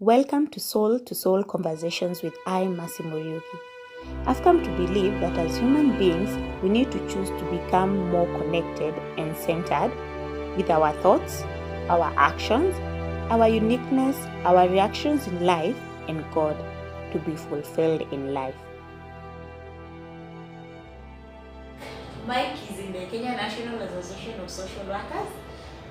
Welcome to Soul2soul Conversations with I, Massimo Ryuki. I've come to believe that as human beings, we need to choose to become more connected and centered with our thoughts, our actions, our uniqueness, our reactions in life, and God to be fulfilled in life. Mike is in the Kenya National Association of Social Workers,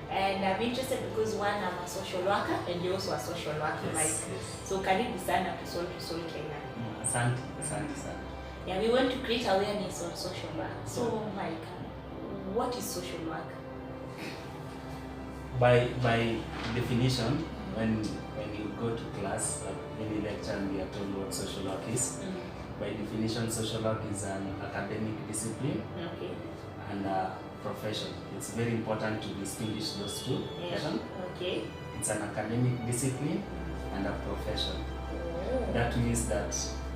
and I'm interested because one, I'm a social worker and you're also a social worker, Mike. Yes. So karibu sana to Soul2soul Kenya. Asante sana. Yeah, we want to create awareness on social work. So Mike, what is social work? By definition, when you go to class, any lecture, and we are told what social work is. By definition, social work is an academic discipline and a profession. It's very important to distinguish those two. Okay. It's an academic discipline and a profession. That means that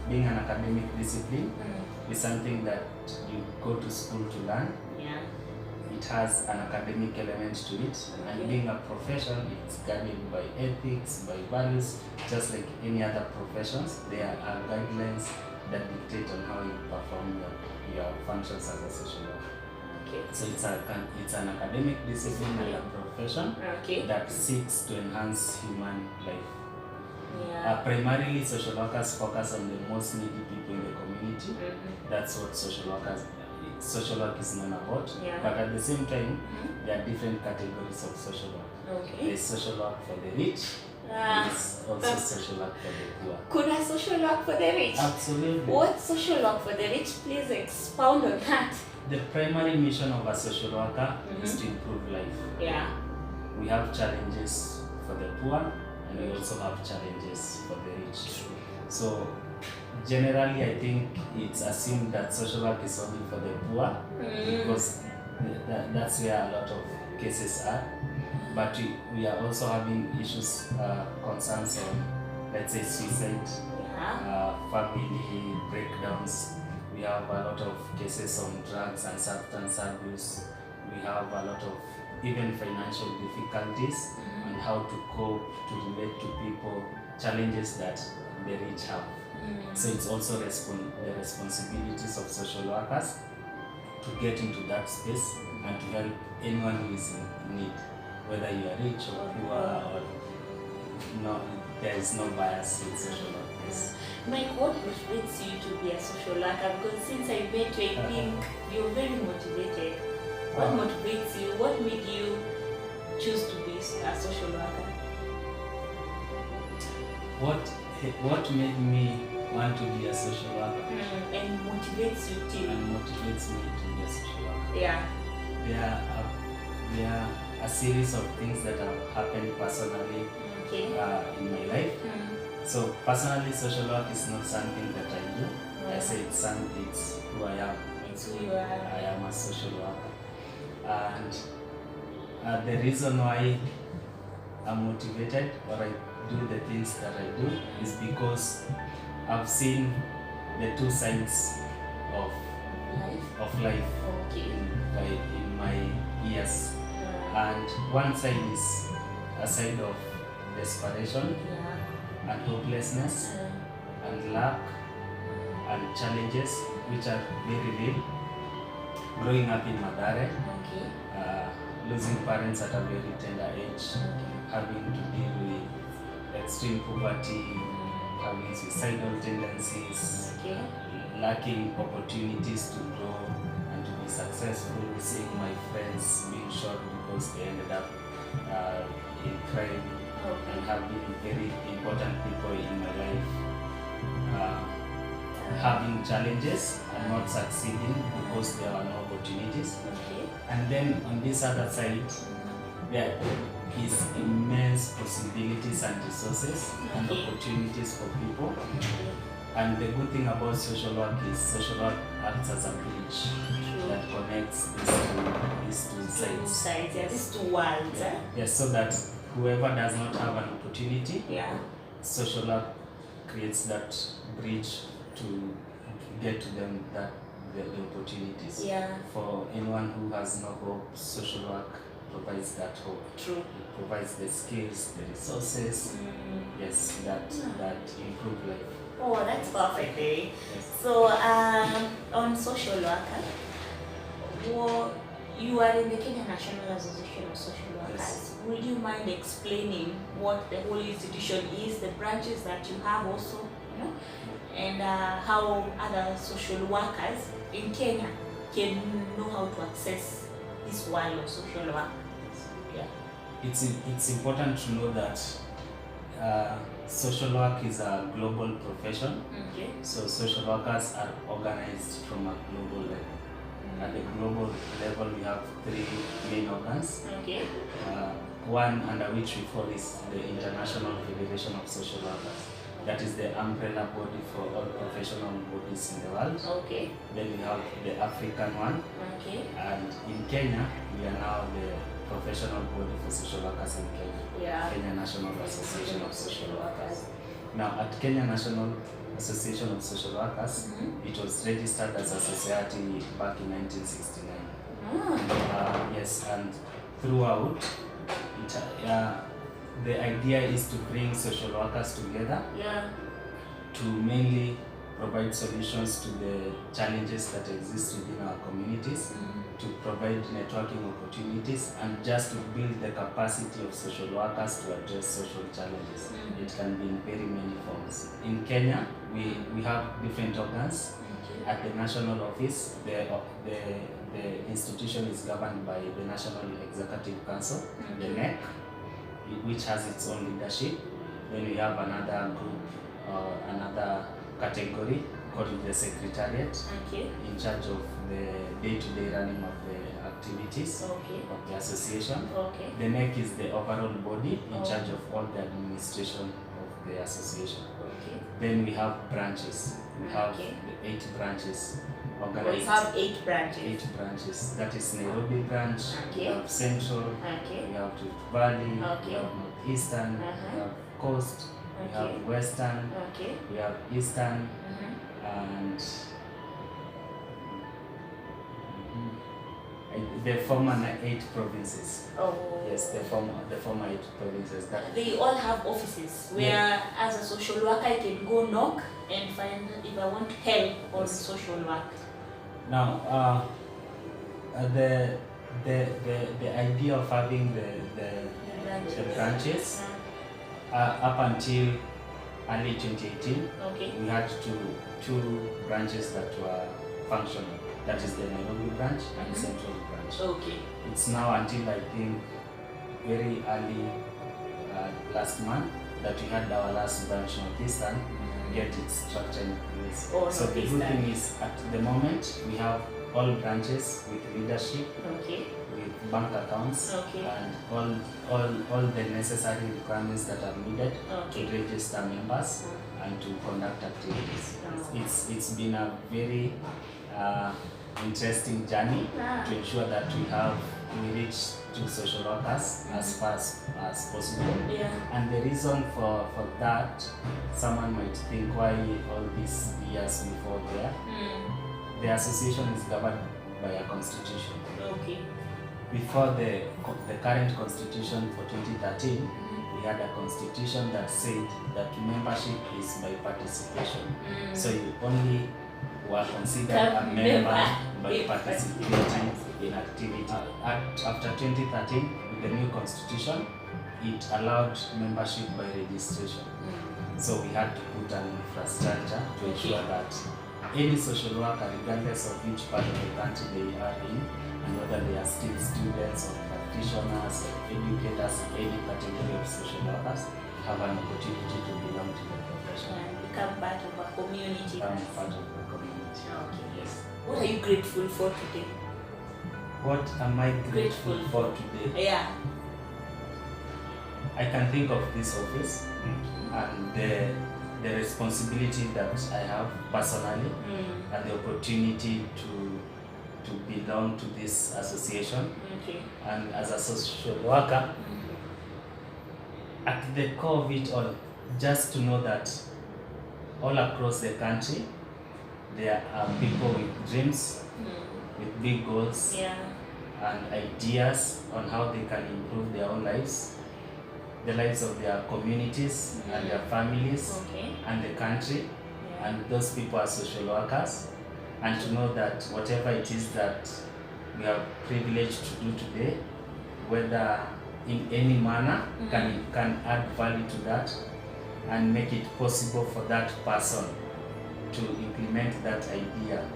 being an academic discipline is something that you go to school to learn. Yeah. It has an academic element to it, and being a profession, it's guided by ethics, by values, just like any other professions. There are guidelines that dictate on how you perform your functions as a social worker. Okay. So it's an academic discipline and a profession that seeks to enhance human life. Yeah. Primarily, social workers focus on the most needy people in the community. That's what social work is known about. Yeah. But at the same time, there are different categories of social work. Okay. There's social work for the rich. There's also social work for the poor. Could I social work for the rich? Absolutely. What social work for the rich? Please expound on that. The primary mission of a social worker is to improve life. Yeah. We have challenges for the poor, and we also have challenges for the rich. So generally, I think it's assumed that social work is only for the poor because that's where a lot of cases are. But we are also having issues, concerns on, let's say, suicide, family breakdowns. We have a lot of cases on drugs and substance abuse. We have a lot of even financial difficulties on how to cope, to relate to people, challenges that the rich have. So it's also the responsibilities of social workers to get into that space and to help anyone who is in need, whether you are rich or poor or no, there is no bias in social work. Yes. Mike, what motivates you to be a social worker? Because since I met you, I think you're very motivated. What motivates you? What made you choose to be a social worker? What made me want to be a social worker? And motivates you too. And motivates me to be a social worker. Yeah. There are a series of things that have happened personally in my life. So personally, social work is not something that I do. I say it's who I am. It's who you are. I am a social worker. And the reason why I'm motivated or I do the things that I do is because I've seen the two sides of life in my years. And one side is a side of desperation and hopelessness and lack and challenges which are very real. Growing up in Madare, losing parents at a very tender age, having to deal with extreme poverty, having suicidal tendencies, lacking opportunities to grow and to be successful, seeing my friends being shot because they ended up in crime, and having very important people in my life having challenges and not succeeding because there are no opportunities. And then on this other side, there is immense possibilities and resources and opportunities for people. And the good thing about social work is social work acts as a bridge that connects these two sides. These two worlds. Yes, so that whoever does not have an opportunity, social work creates that bridge to get to them the opportunities. Yeah. For anyone who has no hope, social work provides that hope. True. It provides the skills, the resources, yes, that improve life. Oh, that's perfect, eh? Yes. So, on social worker, you are in the Kenya National Association of Social Workers. Yes. Would you mind explaining what the whole institution is, the branches that you have also, you know, and how other social workers in Kenya can know how to access this world of social work? Yeah. It's important to know that social work is a global profession. Okay. So social workers are organized from a global level. At the global level, we have 3 main organs. Okay. One under which we fall is the International Federation of Social Workers. That is the umbrella body for all professional bodies in the world. Okay. Then we have the African one. Okay. And in Kenya, we are now the professional body for social workers in Kenya. Yeah. Kenya National Association of Social Workers. Now, at Kenya National Association of Social Workers, it was registered as a society back in 1969. Yes, and throughout, the idea is to bring social workers together. Yeah. To mainly provide solutions to the challenges that exist within our communities, to provide networking opportunities, and just to build the capacity of social workers to address social challenges. It can be in very many forms. In Kenya, we have different organs. Okay. At the national office, the institution is governed by the National Executive Council, the NEC, which has its own leadership. Then we have another group, another category called the Secretariat, in charge of the day-to-day running of the activities of the association. The NEC is the overall body in charge of all the administration of the association. Then we have branches. We have the 8 branches organized. We have 8 branches. 8 branches. That is Nairobi branch. We have Central. We have Rift Valley. We have Northeastern. We have Coast. We have Western. We have Eastern. And the former 8 provinces. Oh. Yes, the former 8 provinces. They all have offices where, as a social worker, I can go knock and find if I want help on social work. Now, the idea of having the branches up until early 2018, we had two branches that were functional. That is the Nairobi branch and Central branch. It's now until I think very early last month that we had our last branch, Northeastern, get its structure in place. So the good thing is, at the moment, we have all branches with leadership, with bank accounts, and all the necessary requirements that are needed to register members and to conduct activities. It's been a very interesting journey to ensure that we reach to social workers as fast as possible. And the reason for that, someone might think, why all these years before there? The association is governed by a constitution. Before the current constitution for 2013, we had a constitution that said that membership is by participation. So you only were considered a member by participating in activity. After 2013, with the new constitution, it allowed membership by registration. So we had to put an infrastructure to ensure that any social worker, regardless of which part of the country they are in, and whether they are still students or practitioners or educators, any category of social workers, have an opportunity to belong to the profession. And become part of a community. Yes. What are you grateful for today? What am I grateful for today? I can think of this office and the responsibility that I have personally and the opportunity to belong to this association. And as a social worker, at the core of it all, just to know that all across the country, there are people with dreams, with big goals, and ideas on how they can improve their own lives, the lives of their communities and their families and the country. And those people are social workers, and to know that whatever it is that we are privileged to do today, whether in any manner, can add value to that and make it possible for that person to implement that idea,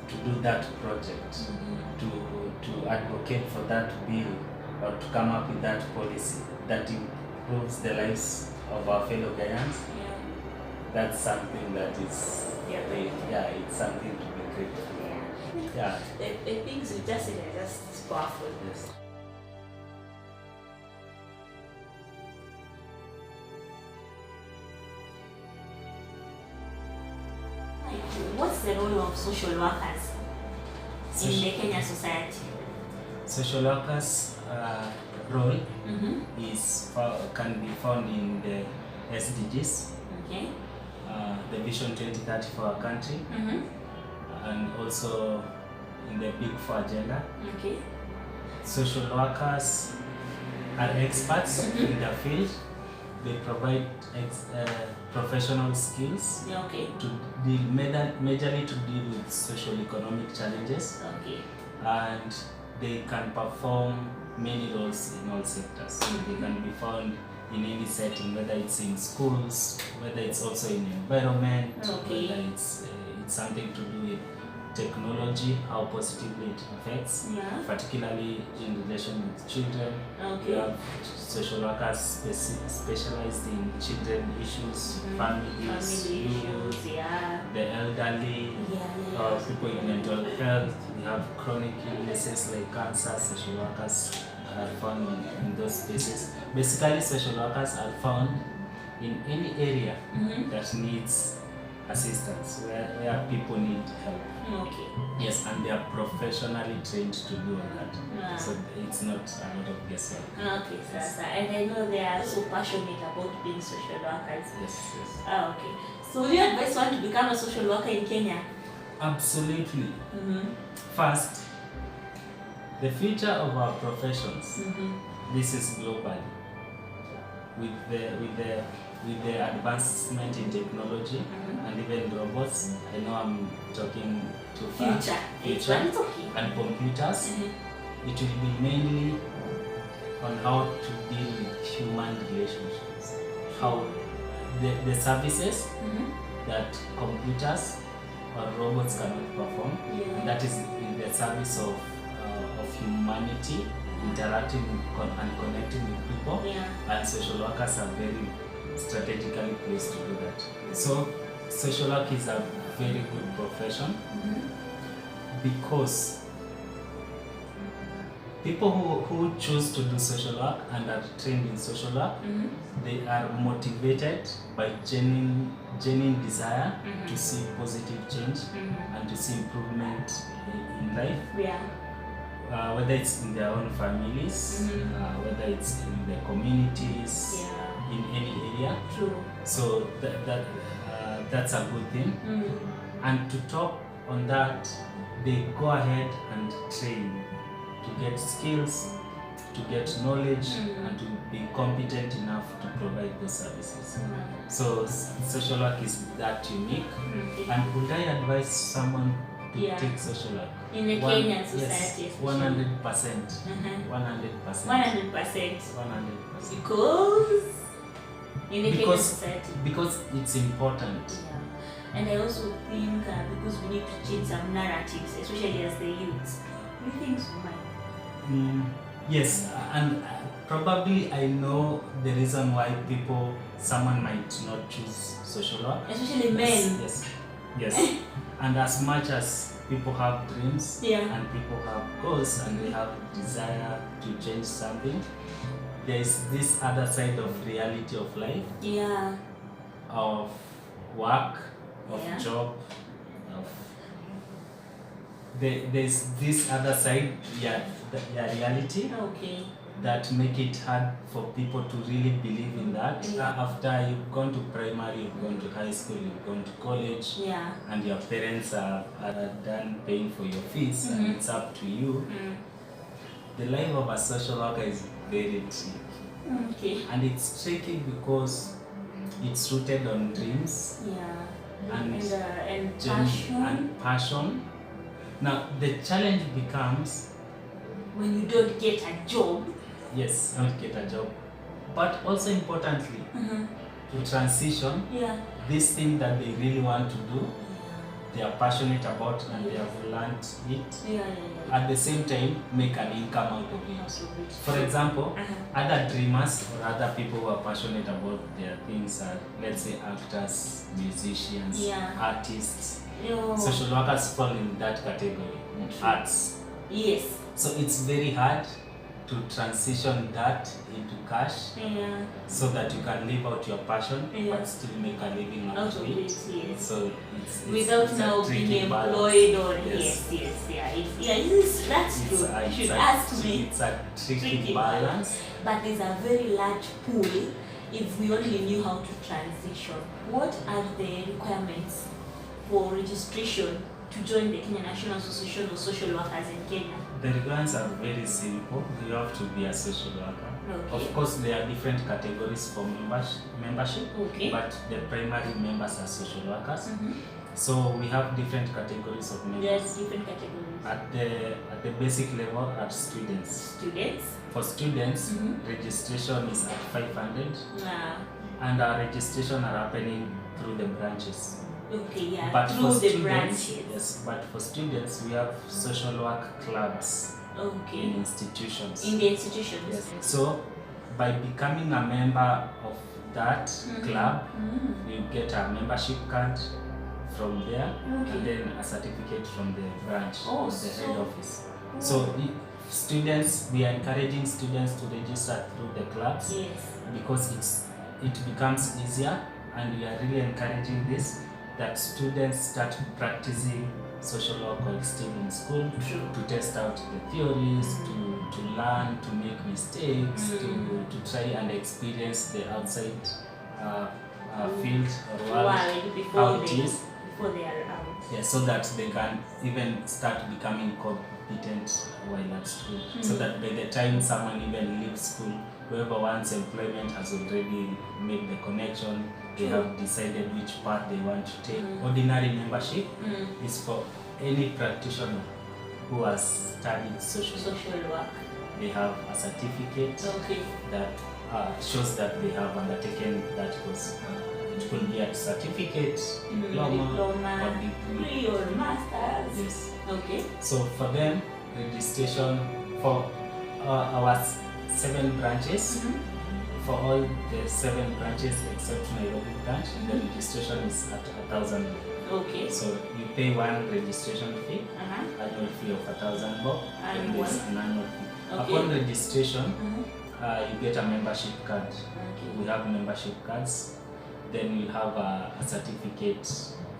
to do that project, to advocate for that bill, or to come up with that policy that improves the lives of our fellow Ghanaians. That's something that is, it's something to be grateful for. Yeah. The things you just said are just powerful. Yes. What's the role of social workers in the Kenyan society? Social workers' role can be found in the SDGs, the Vision 2030 for our country, and also in the Big Four agenda. Social workers are experts in their field. They provide professional skills to deal majorly to deal with socio-economic challenges, and they can perform many roles in all sectors. They can be found in any setting, whether it's in schools, whether it's also in environment, whether it's something to do with technology, how positively it affects, particularly in relation with children. We have social workers specialized in children issues, families, youth, the elderly, people with mental health. We have chronic illnesses like cancer. Social workers are found in those spaces. Basically, social workers are found in any area that needs assistance, where people need help. Yes, and they are professionally trained to do that. So it's not a lot of guesswork. And I know they are so passionate about being social workers. Yes. So would you advise one to become a social worker in Kenya? Absolutely. First, the future of our professions, this is globally. With the advancement in technology and even robots, I know I'm talking too far. Future and computers, it will be mainly on how to deal with human relationships, how the services that computers or robots cannot perform, that is in the service of humanity, interacting and connecting with people, and social workers are very strategically placed to do that. So social work is a very good profession because people who choose to do social work and are trained in social work, they are motivated by genuine desire to see positive change and to see improvement in life. Whether it's in their own families, whether it's in their communities, in any area. So that's a good thing. And to top on that, they go ahead and train to get skills, to get knowledge, and to be competent enough to provide those services. So social work is that unique. And would I advise someone to take social work? In the Kenyan society, yes, 100%. 100%. 100%. Because in the Kenyan society. Because it's important. And I also think because we need to change some narratives, especially as the youth. Do you think so, Mike? Yes, and probably I know the reason why someone might not choose social work. Especially men. Yes. And as much as people have dreams and people have goals and they have desire to change something, there is this other side of reality of life, of work, of job, there's this other side, reality that make it hard for people to really believe in that. After you've gone to primary, you've gone to high school, you've gone to college, and your parents are done paying for your fees, and it's up to you. the life of a social worker is very tricky. Okay. And it's tricky because it's rooted on dreams. Yeah. And passion. And passion. Now the challenge becomes when you don't get a job. Yes, not get a job. But also importantly, to transition this thing that they really want to do, they are passionate about and they have learned it. At the same time, make an income out of it. For example, other dreamers or other people who are passionate about their things are, let's say, actors, musicians, artists. Social workers fall in that category, arts. Yes. So it's very hard to transition that into cash so that you can live out your passion but still make a living out of it. Yes. So it's without now being employed or that's true. You should ask me. It's a tricky balance. But there's a very large pool if we only knew how to transition. What are the requirements for registration to join the Kenya National Association of Social Workers in Kenya? The requirements are very simple. You have to be a social worker. Okay. Of course, there are different categories for membership, but the primary members are social workers. So we have different categories of members. Yes, different categories. At the basic level are students. Students. For students, registration is at 500, and our registration are happening through the branches. Okay, yeah, but through for the students, branches. Yes, but for students, we have social work clubs in institutions. In the institutions. Yes. So, by becoming a member of that club, you get a membership card from there, and then a certificate from the branch, the head office. So, students, we are encouraging students to register through the clubs because it becomes easier, and we are really encouraging this, that students start practicing social work while still in school, to test out the theories, to learn, to make mistakes, to try and experience the outside field or world, how it is. Before they are out. Yeah, so that they can even start becoming competent while at school. So that by the time someone even leaves school, whoever wants employment has already made the connection. They have decided which path they want to take. Ordinary membership is for any practitioner who has studied social work. They have a certificate that shows that they have undertaken that course. It could be a certificate, diploma or degree or master's. Yes. Okay. So for them, registration for our 7 branches. For all the 7 branches except Nairobi branch, the registration is at 1,000. Okay. So you pay one registration fee, annual fee of 1,000 bob, and there's an annual fee. Upon registration, you get a membership card. We have membership cards. Then you have a certificate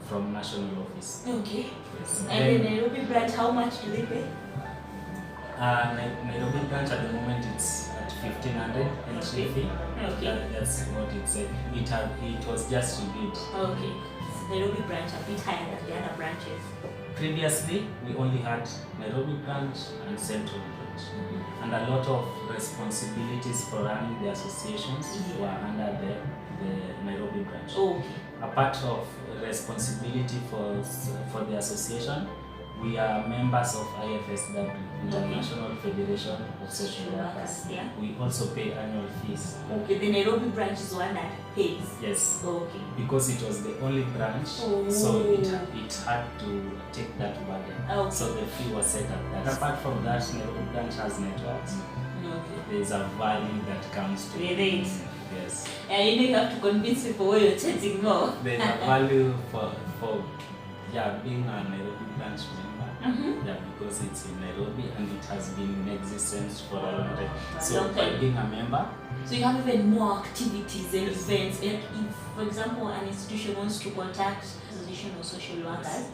from national office. Okay. Yes. And the Nairobi branch, how much do they pay? Nairobi branch at the moment it's at 1,500 entry fee. That's what it said. It was just reviewed. Okay. So Nairobi branch a bit higher than the other branches. Previously, we only had Nairobi branch and Central branch, and a lot of responsibilities for running the associations were under the Nairobi branch. Apart of responsibility for the association, we are members of IFSW, International Federation of Social Workers. We also pay annual fees. The Nairobi branch is one that pays. Yes. Because it was the only branch, so it had to take that burden. So the fee was set at that. Apart from that, Nairobi branch has networks. There is a value that comes to it. Yes. And you have to convince people where you're charging more. There's a value for being a Nairobi branch member. Because it's in Nairobi and it has been in existence for a long time. So by being a member, so you have even more activities and events. And if, for example, an institution wants to contact Association of Social Workers,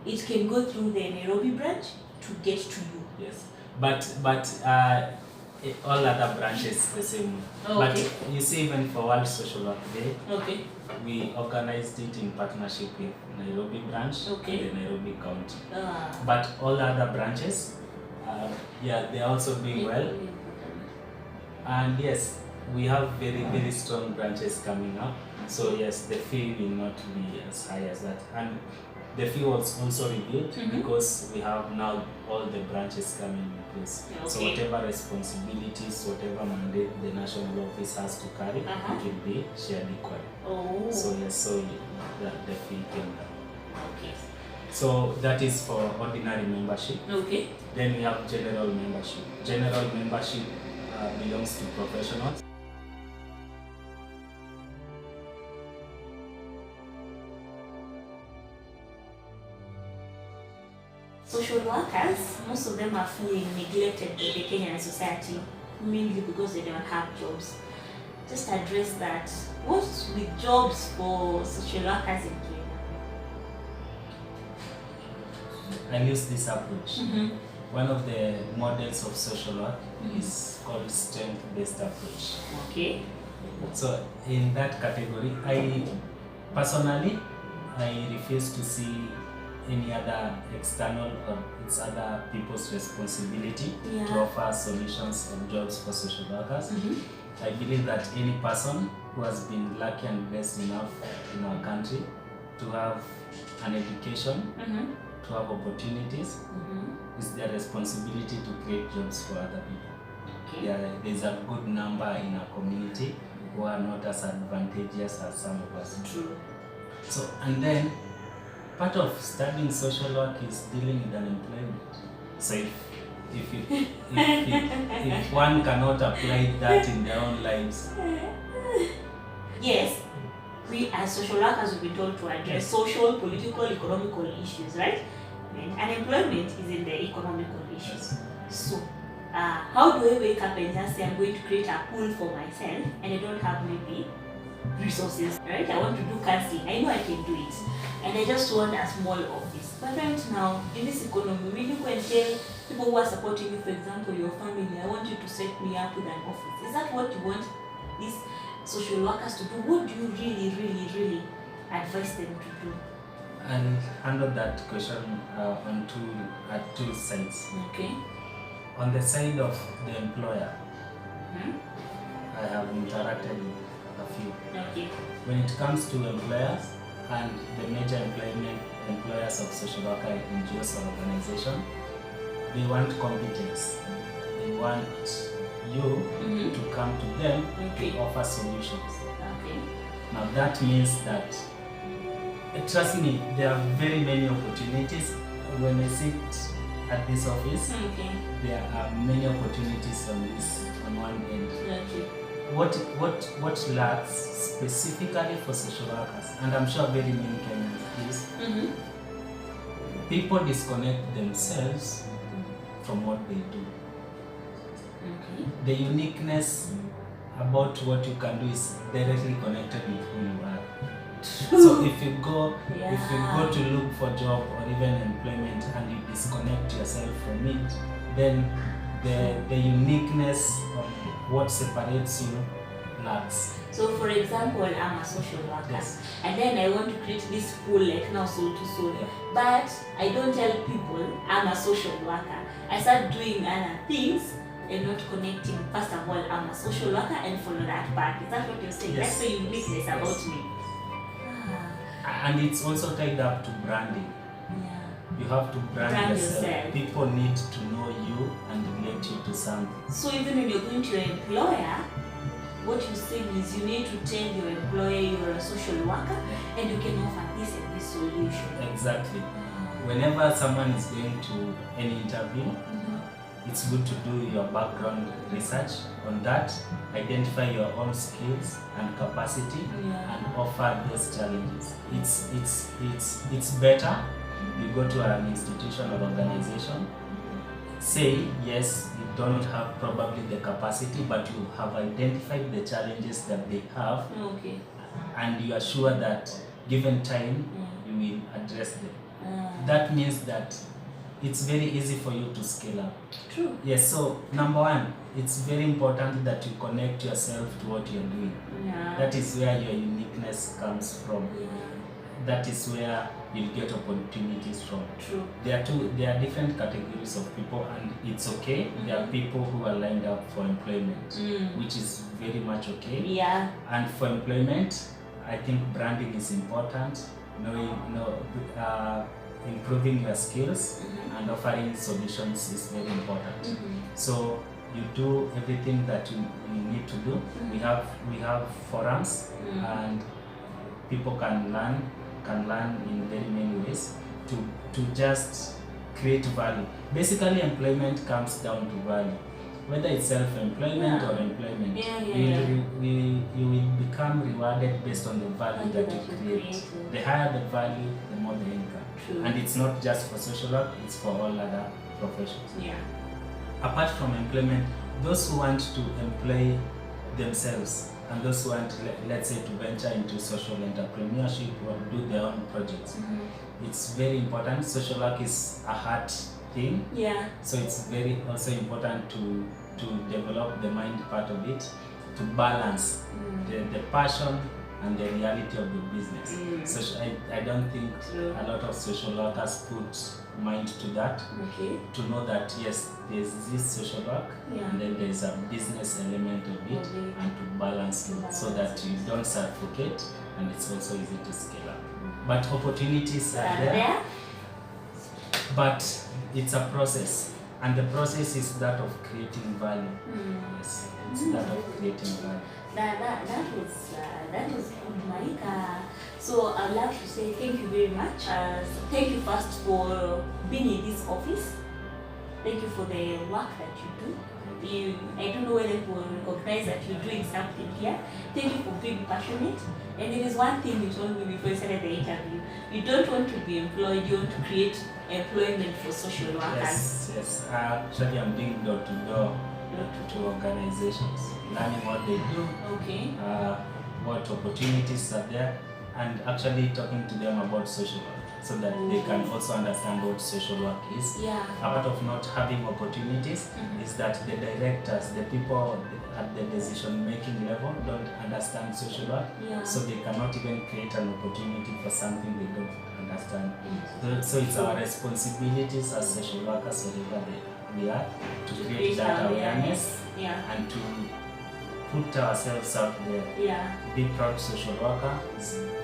it can go through the Nairobi branch to get to you. Yes, but all other branches the same way. But you see, even for World Social Work Day, we organized it in partnership with Nairobi branch and the Nairobi County. But all other branches Yeah, they are also doing well. And yes, we have very, very strong branches coming up. So yes, the fee will not be as high as that. And the fee was also reviewed because we have now all the branches coming in place. Okay. So whatever responsibilities, whatever mandate the national office has to carry, it will be shared equally. Oh. So yes, so the fee came down. Okay. So that is for ordinary membership. Okay. Then we have general membership. General membership belongs to professionals. Social workers, most of them are feeling neglected by the Kenyan society, mainly because they don't have jobs. Just address that. What's with jobs for social workers in Kenya? I use this approach. One of the models of social work is called strength-based approach. Okay. So in that category, I personally refuse to see any other external or it's other people's responsibility to offer solutions and jobs for social workers. I believe that any person who has been lucky and blessed enough in our country to have an education, to have opportunities, it's their responsibility to create jobs for other people. Okay. There's a good number in our community who are not as advantageous as some of us. True. So, and then part of studying social work is dealing with unemployment. So if one cannot apply that in their own lives. Yes, we as social workers will be told to address social, political, economical issues, right? And unemployment is in the economical issues. So, how do I wake up and just say I'm going to create a pool for myself and I don't have maybe resources, right? I want to do counseling. I know I can do it. And I just want a small office. But right now, in this economy, when you go and tell people who are supporting you, for example, your family, I want you to set me up with an office. Is that what you want these social workers to do? What do you really advise them to do? And handle that question on two sides. Okay. On the side of the employer, I have interacted with a few. Okay. When it comes to employers and the major employers of social worker NGOs or organization, they want competence. They want you to come to them to offer solutions. Okay. Now that means that, trust me, there are very many opportunities. When I sit at this office, there are many opportunities on one end. Okay. What lacks specifically for social workers, and I'm sure very many Kenyans, is people disconnect themselves from what they do. Okay. The uniqueness about what you can do is directly connected with who you are. So if you go to look for job or even employment and you disconnect yourself from it, then the uniqueness of what separates you lacks. So for example, I'm a social worker, and then I want to create this pool like now Soul2soul, but I don't tell people I'm a social worker. I start doing other things and not connecting. First of all, I'm a social worker and follow that path. Is that what you're saying? That's the uniqueness about me. And it's also tied up to branding. You have to brand yourself. People need to know you and relate you to something. So even when you're going to your employer, what you're saying is you need to tell your employer you're a social worker and you can offer this and this solution. Exactly. Whenever someone is going to any interview, it's good to do your background research on that, identify your own skills and capacity, and offer those challenges. It's better you go to an institution or organization, say yes, you don't have probably the capacity, but you have identified the challenges that they have, and you are sure that given time you will address them. That means that it's very easy for you to scale up. True. Yes, so number one, it's very important that you connect yourself to what you're doing. That is where your uniqueness comes from. that is where you get opportunities from. True. There are different categories of people, and it's okay. There are people who are lined up for employment, which is very much okay. Yeah. And for employment, I think branding is important. Improving your skills and offering solutions is very important. So you do everything that you need to do. We have forums, and people can learn in very many ways to just create value. Basically, employment comes down to value. Whether it's self-employment or employment, you will become rewarded based on the value that you create. The higher the value, the more the income. True. And it's not just for social work, it's for all other professions. Yeah. Apart from employment, those who want to employ themselves and those who want, let's say, to venture into social entrepreneurship or do their own projects, it's very important. Social work is a hard thing. Yeah. So it's very also important to develop the mind part of it, to balance the passion and the reality of the business. So I don't think a lot of social workers put mind to that. Okay. To know that yes, there's this social work, and then there's a business element of it, and to balance it so that you don't suffocate, and it's also easy to scale up. But opportunities are there, but it's a process, and the process is that of creating value. Yes, it's that of creating value. That was good, Mike. So I'd love to say thank you very much. Thank you first for being in this office. Thank you for the work that you do. I don't know whether people recognize that you're doing something here. Thank you for being passionate. And there is one thing you told me before you started the interview. You don't want to be employed, you want to create employment for social workers. Yes. Actually, I'm doing door-to-door to organizations, learning what they do, what opportunities are there, and actually talking to them about social work, so that they can also understand what social work is. Yeah. A part of not having opportunities is that the directors, the people at the decision-making level don't understand social work, so they cannot even create an opportunity for something they don't understand. So it's our responsibilities as social workers, wherever we are, to create that awareness and to put ourselves out there. Be proud social worker,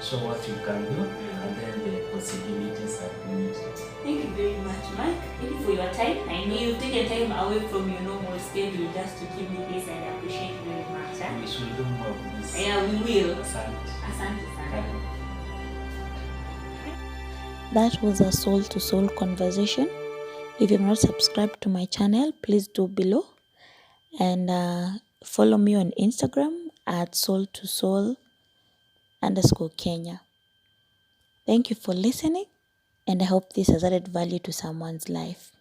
show what you can do, and then the possibilities are limited. Thank you very much, Mike. Thank you for your time. I know you've taken time away from your normal schedule just to give me this, and I appreciate it very much. We should do more of this. Yeah, we will. Asante. That was a soul-to-soul conversation. If you've not subscribed to my channel, please do below. And follow me on Instagram at Soul2soul_Kenya. Thank you for listening, and I hope this has added value to someone's life.